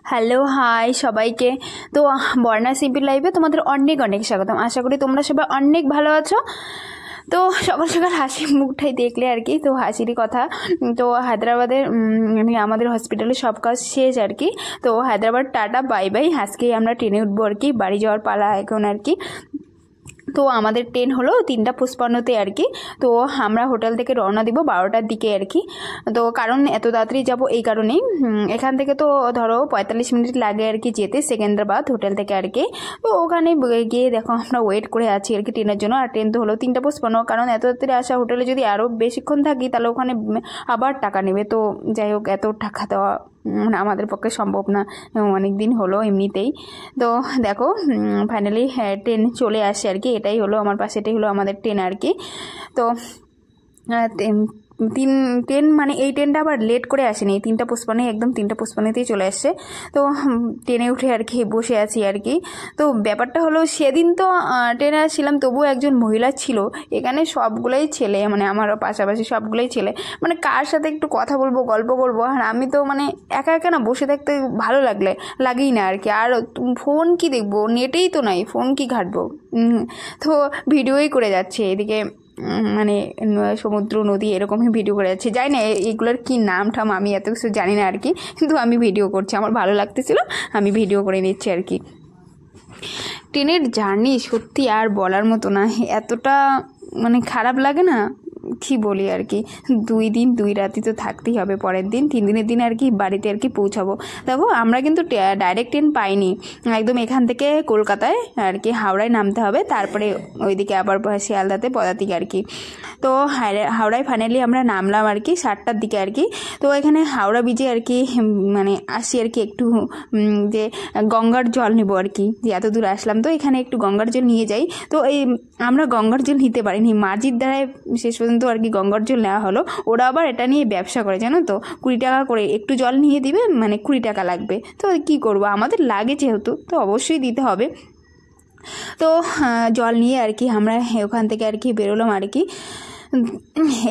Hello hi সবাইকে। তো বর্ণা simple লাইভে তোমাদের অনেক অনেক স্বাগতম। আশা করি তোমরা সবাই অনেক ভালো আছো। তো সকাল সকাল হাসি মুখটাই দেখলে আর কি, তো হাসিরই কথা। তো হায়দ্রাবাদের আমাদের হসপিটালে সব কাজ শেষ আর কি। তো হায়দ্রাবাদ টাটা বাই বাই, আজকেই আমরা ট্রেনে উঠবো আর কি, বাড়ি যাওয়ার পালা এখন আর কি। তো আমাদের ট্রেন হলো 3:55 আর কি। তো আমরা হোটেল থেকে রওনা দিব 12টার দিকে আর কি। তো কারণ এত তাড়াতাড়ি যাব এই কারণেই, এখান থেকে তো ধরো 45 মিনিট লাগে আর কি যেতে সেকেন্দ্রাবাদ হোটেল থেকে আর কি। তো ওখানে গিয়ে দেখো আমরা ওয়েট করে আছি আর কি ট্রেনের জন্য। আর ট্রেন তো হলো 3:55, কারণ এত তাড়াতাড়ি আসা হোটেলে যদি আরও বেশিক্ষণ থাকি তাহলে ওখানে আবার টাকা নেবে। তো যাই হোক, এত টাকা দেওয়া মানে আমাদের পক্ষে সম্ভব না, অনেক দিন হলো এমনিতেই। তো দেখো ফাইনালি ট্রেন চলে আসে আর কি। এটাই হলো আমার পাশে, এটাই হলো আমাদের ট্রেন আর কি। তো ট্রেন মানে এই ট্রেনটা আবার লেট করে আসেনি, 3:55 একদম 3:55তেই চলে আসছে। তো ট্রেনে উঠে আর কি বসে আছি আর কি। তো ব্যাপারটা হলো সেদিন তো ট্রেনে আসছিলাম, তবুও একজন মহিলা ছিল। এখানে সবগুলোই ছেলে, মানে আমার পাশাপাশি সবগুলোই ছেলে। মানে কার সাথে একটু কথা বলবো, গল্প করবো, আর আমি তো মানে একা একা না বসে থাকতে ভালো লাগেই না আর কি। আর ফোন কি দেখবো, নেটেই তো নাই, ফোন কি ঘাঁটবো। তো ভিডিওই করে যাচ্ছে এদিকে, মানে সমুদ্র নদী এরকমই ভিডিও করে যাচ্ছে। জানি না এইগুলোর কী নাম ঠাম, আমি এত কিছু জানি না আর কি, কিন্তু আমি ভিডিও করছি, আমার ভালো লাগতেছিল, আমি ভিডিও করে নিচ্ছি আর কি। ট্রেনের জার্নি সত্যি আর বলার মতো না, এতটা মানে খারাপ লাগে না, কি বলি আর কি। 2 দিন 2 রাতি তো থাকতেই হবে, পরের দিন 3 দিনের দিন আর কি বাড়িতে আর কি পৌঁছাবো। দেখো আমরা কিন্তু ডাইরেক্ট ট্রেন পাইনি, একদম এখান থেকে কলকাতায় আর কি হাওড়ায় নামতে হবে, তারপরে ওইদিকে আবার শিয়ালদাতে পদাতিক আর কি। তো হাওড়ায় ফাইনালি আমরা নামলাম আর কি 7টার দিকে আর কি। তো এখানে হাওড়া ব্রিজে আর কি মানে আসি আর কি, একটু যে গঙ্গার জল নেবো আর কি, যে এত দূর আসলাম তো এখানে একটু গঙ্গার জল নিয়ে যাই। তো এই আমরা গঙ্গার জল নিতে পারিনি, মাঝির দ্বারায় শেষ পর্যন্ত আর কি গঙ্গার জল নেওয়া হলো। ওরা আবার এটা নিয়ে ব্যবসা করে জানো তো, 20 টাকা করে একটু জল নিয়ে দিবে, মানে 20 টাকা লাগবে। তো কি করব, আমাদের লাগে যেহেতু তো অবশ্যই দিতে হবে। তো জল নিয়ে আর কি আমরা ওখান থেকে আর কি বেরোলাম আর কি।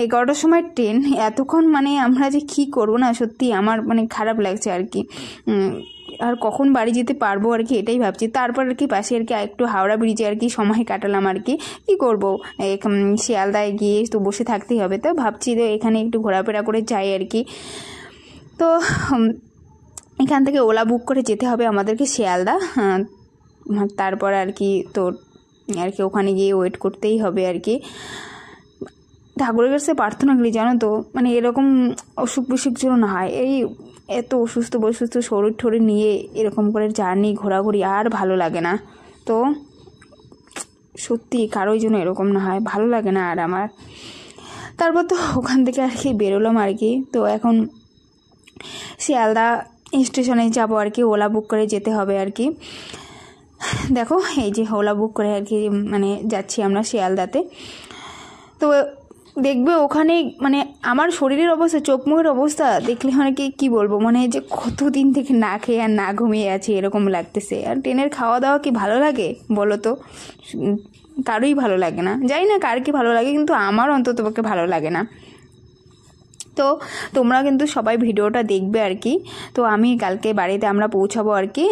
11টার সময় ট্রেন, এতক্ষণ মানে আমরা যে কী করবো না, সত্যি আমার মানে খারাপ লাগছে আর কি। আর কখন বাড়ি যেতে পারবো আর কি এটাই ভাবছি। তারপর আর কি পাশে আর কি একটু হাওড়া ব্রিজে আর কি সময় কাটালাম আর কি। কী করবো, শিয়ালদায় গিয়ে তো বসে থাকতেই হবে, তো ভাবছি তো এখানে একটু ঘোরাফেরা করে যাই আর কি। তো এখান থেকে ওলা বুক করে যেতে হবে আমাদেরকে শিয়ালদা, তারপর আর কি তো আর কি ওখানে গিয়ে ওয়েট করতেই হবে আর কি। ঠাকুরের কাছে প্রার্থনা করি জানো তো, মানে এরকম অসুখ বিসুখ যেন না হয়। এই এত অসুস্থ শরীর ঠরীর নিয়ে এরকম করে জার্নি ঘোরাঘুরি আর ভালো লাগে না। তো সত্যি কারোই জন্য এরকম না হয়, ভালো লাগে না আর আমার। তারপর তো ওখান থেকে আর কি বেরোলাম আর কি। তো এখন শিয়ালদা স্টেশনে যাবো আর কি, ওলা বুক করে যেতে হবে আর কি। দেখো এই যে ওলা বুক করে আর কি মানে যাচ্ছি আমরা শিয়ালদাতে। তো দেখবে ওখানে মানে আমার শরীরের অবস্থা, চোখ মুখের অবস্থা দেখলে অনেকে কী বলবো, মানে যে কতদিন থেকে না খেয়ে আর না ঘুমিয়ে আছি এরকম লাগতেছে। আর ট্রেনের খাওয়া দাওয়া কি ভালো লাগে বলো তো, কারোই ভালো লাগে না, জানি না কার কি ভালো লাগে, কিন্তু আমার অন্তত পক্ষে ভালো লাগে না। তো তোমরা কিন্তু সবাই ভিডিওটা দেখবে আর কি। তো আমি কালকে বাড়িতে আমরা পৌঁছাবো আর কি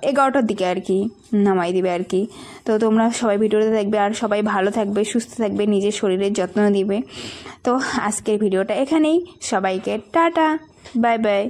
11টার দিকে আর কি নামাই দিবে আর কি। তো তোমরা সবাই ভিডিওটা দেখবে, আর সবাই ভালো থাকবে, সুস্থ থাকবে, নিজের শরীরের যত্ন দিবে। তো আজকের ভিডিওটা এখানেই, সবাইকে টাটা বাই বাই।